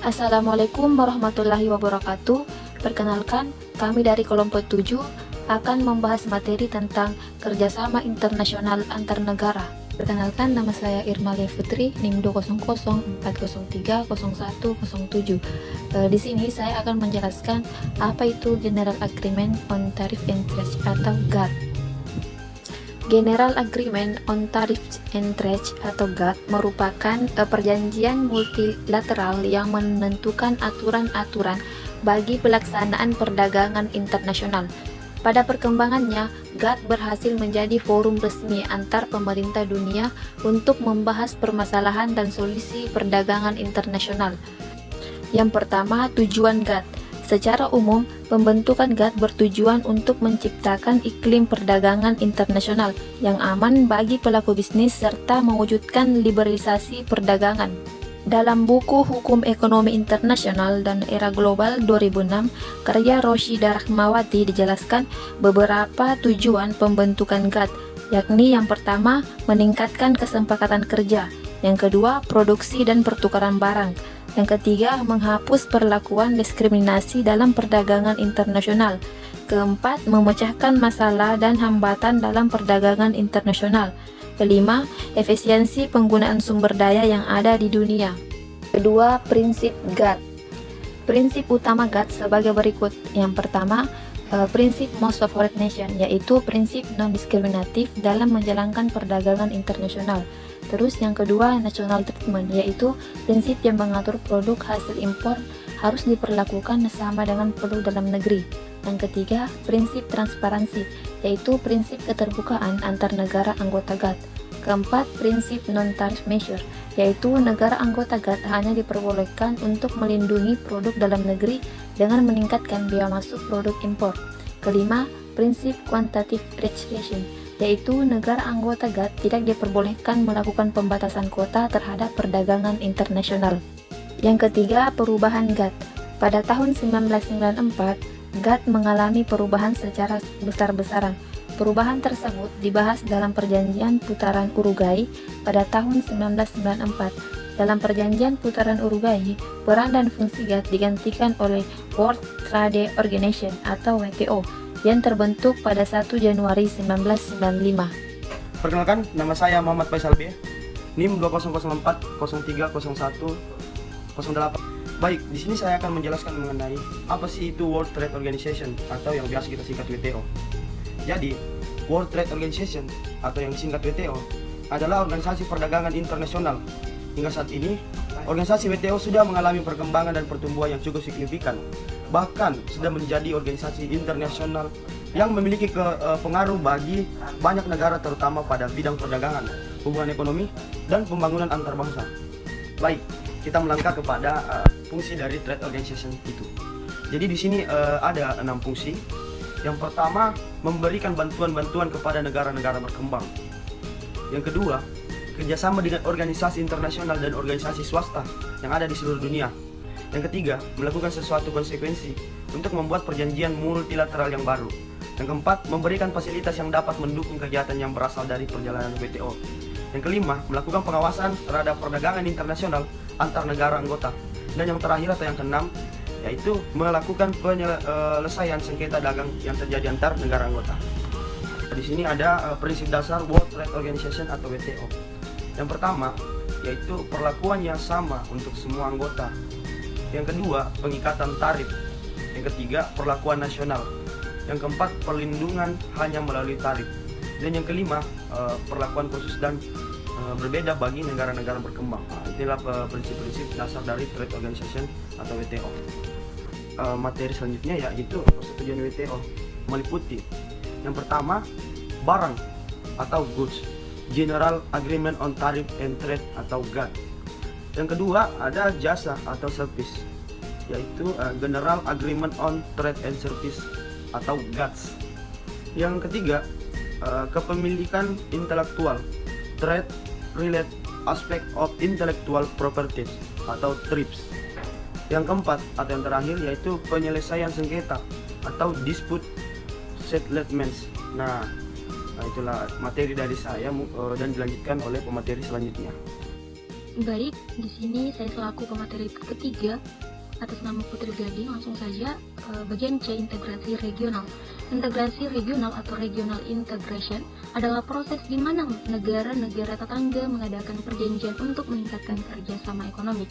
Assalamualaikum warahmatullahi wabarakatuh. Perkenalkan, kami dari kelompok 7 akan membahas materi tentang kerjasama internasional antar negara. Perkenalkan, nama saya Irma Lia Putri, NIM 20040303107. Di sini saya akan menjelaskan apa itu General Agreement on Tariff and Trade atau GATT. General Agreement on Tariffs and Trade atau GATT merupakan perjanjian multilateral yang menentukan aturan-aturan bagi pelaksanaan perdagangan internasional. Pada perkembangannya, GATT berhasil menjadi forum resmi antar pemerintah dunia untuk membahas permasalahan dan solusi perdagangan internasional. Yang pertama, tujuan GATT. Secara umum, pembentukan GATT bertujuan untuk menciptakan iklim perdagangan internasional yang aman bagi pelaku bisnis serta mewujudkan liberalisasi perdagangan. Dalam buku Hukum Ekonomi Internasional dan Era Global 2006, karya Roshida Rahmawati dijelaskan beberapa tujuan pembentukan GATT, yakni yang pertama, meningkatkan kesepakatan kerja, yang kedua, produksi dan pertukaran barang, yang ketiga, menghapus perlakuan diskriminasi dalam perdagangan internasional. Keempat, memecahkan masalah dan hambatan dalam perdagangan internasional. Kelima, efisiensi penggunaan sumber daya yang ada di dunia. Kedua, prinsip GATT. Prinsip utama GATT sebagai berikut. Yang pertama, prinsip Most Favored Nation, yaitu prinsip non-diskriminatif dalam menjalankan perdagangan internasional. Terus yang kedua, national treatment, yaitu prinsip yang mengatur produk hasil impor harus diperlakukan sama dengan produk dalam negeri. Yang ketiga, prinsip transparansi, yaitu prinsip keterbukaan antar negara anggota GATT. Keempat, prinsip non-tariff measure, yaitu negara anggota GATT hanya diperbolehkan untuk melindungi produk dalam negeri dengan meningkatkan biaya masuk produk impor. Kelima, prinsip quantitative restriction, yaitu negara anggota GATT tidak diperbolehkan melakukan pembatasan kuota terhadap perdagangan internasional. Yang ketiga, perubahan GATT. Pada tahun 1994, GATT mengalami perubahan secara besar-besaran. Perubahan tersebut dibahas dalam Perjanjian Putaran Uruguay pada tahun 1994. Dalam Perjanjian Putaran Uruguay, peran dan fungsi GATT digantikan oleh World Trade Organization atau WTO yang terbentuk pada 1 Januari 1995. Perkenalkan, nama saya Muhammad Faisal B, NIM 20040410108. Baik, di sini saya akan menjelaskan mengenai apa sih itu World Trade Organization atau yang biasa kita singkat WTO. Jadi, World Trade Organization atau yang disingkat WTO adalah organisasi perdagangan internasional. Hingga saat ini, organisasi WTO sudah mengalami perkembangan dan pertumbuhan yang cukup signifikan. Bahkan sudah menjadi organisasi internasional yang memiliki pengaruh bagi banyak negara, terutama pada bidang perdagangan, hubungan ekonomi, dan pembangunan antar bangsa. Baik, kita melangkah kepada fungsi dari Trade Organization itu. Jadi di sini ada 6 fungsi. Yang pertama, memberikan bantuan-bantuan kepada negara-negara berkembang. Yang kedua, kerjasama dengan organisasi internasional dan organisasi swasta yang ada di seluruh dunia. Yang ketiga, melakukan sesuatu konsekuensi untuk membuat perjanjian multilateral yang baru. Yang keempat, memberikan fasilitas yang dapat mendukung kegiatan yang berasal dari perjalanan WTO. Yang kelima, melakukan pengawasan terhadap perdagangan internasional antar negara anggota. Dan yang terakhir atau yang keenam, yaitu melakukan penyelesaian sengketa dagang yang terjadi antar negara anggota. Di sini ada prinsip dasar World Trade Organization atau WTO. Yang pertama, yaitu perlakuan yang sama untuk semua anggota. Yang kedua, pengikatan tarif. Yang ketiga, perlakuan nasional. Yang keempat, perlindungan hanya melalui tarif. Dan yang kelima, perlakuan khusus dan berbeda bagi negara-negara berkembang. Inilah prinsip-prinsip dasar dari Trade Organization atau WTO. Materi selanjutnya yaitu persetujuan WTO meliputi yang pertama, barang atau goods, General Agreement on Tariff and Trade atau GATT. Yang kedua, ada jasa atau service, yaitu General Agreement on Trade and Service atau GATS. Yang ketiga, kepemilikan intelektual, Trade Related Aspect of Intellectual Properties atau TRIPS. Yang keempat atau yang terakhir yaitu penyelesaian sengketa atau Dispute Settlements. Nah, itulah materi dari saya dan dilanjutkan oleh pemateri selanjutnya. Baik, di sini saya selaku pemateri ketiga atas nama Putri Gading, langsung saja bagian C, integrasi regional. Integrasi regional atau regional integration adalah proses di mana negara-negara tetangga mengadakan perjanjian untuk meningkatkan kerjasama ekonomi.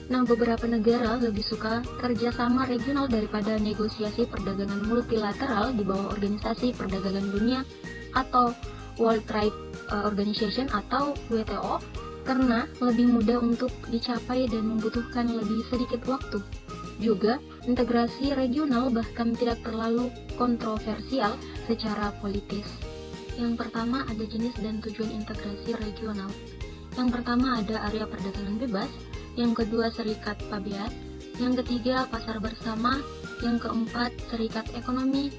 Nah, beberapa negara lebih suka kerjasama regional daripada negosiasi perdagangan multilateral di bawah Organisasi Perdagangan Dunia atau World Trade Organization atau WTO, karena lebih mudah untuk dicapai dan membutuhkan lebih sedikit waktu. Juga, integrasi regional bahkan tidak terlalu kontroversial secara politis. Yang pertama ada jenis dan tujuan integrasi regional. Yang pertama ada area perdagangan bebas, yang kedua serikat pabean, yang ketiga pasar bersama, yang keempat serikat ekonomi,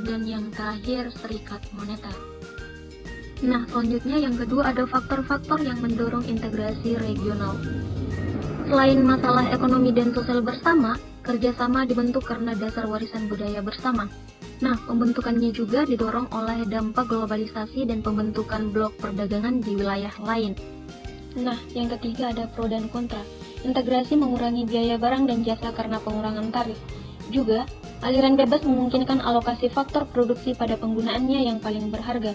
dan yang terakhir serikat moneter. Nah, selanjutnya yang kedua ada faktor-faktor yang mendorong integrasi regional. Selain masalah ekonomi dan sosial bersama, kerjasama dibentuk karena dasar warisan budaya bersama. Nah, pembentukannya juga didorong oleh dampak globalisasi dan pembentukan blok perdagangan di wilayah lain. Nah, yang ketiga ada pro dan kontra. Integrasi mengurangi biaya barang dan jasa karena pengurangan tarif. Juga, aliran bebas memungkinkan alokasi faktor produksi pada penggunaannya yang paling berharga.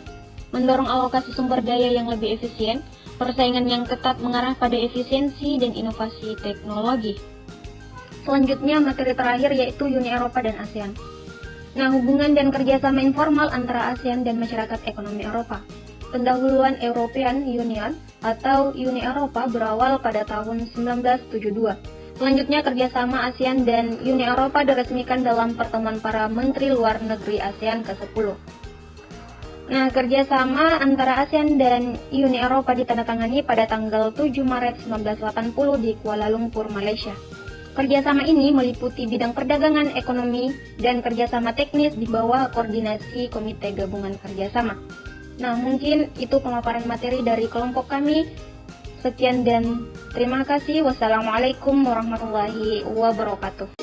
Mendorong alokasi sumber daya yang lebih efisien, persaingan yang ketat mengarah pada efisiensi dan inovasi teknologi. Selanjutnya, materi terakhir yaitu Uni Eropa dan ASEAN. Nah, hubungan dan kerjasama informal antara ASEAN dan masyarakat ekonomi Eropa. Pendahuluan European Union atau Uni Eropa berawal pada tahun 1972. Selanjutnya, kerjasama ASEAN dan Uni Eropa diresmikan dalam pertemuan para Menteri Luar Negeri ASEAN ke-10. Nah, kerjasama antara ASEAN dan Uni Eropa ditandatangani pada tanggal 7 Maret 1980 di Kuala Lumpur, Malaysia. Kerjasama ini meliputi bidang perdagangan, ekonomi, dan kerjasama teknis di bawah koordinasi Komite Gabungan Kerjasama. Nah, mungkin itu pemaparan materi dari kelompok kami. Sekian dan terima kasih. Wassalamualaikum warahmatullahi wabarakatuh.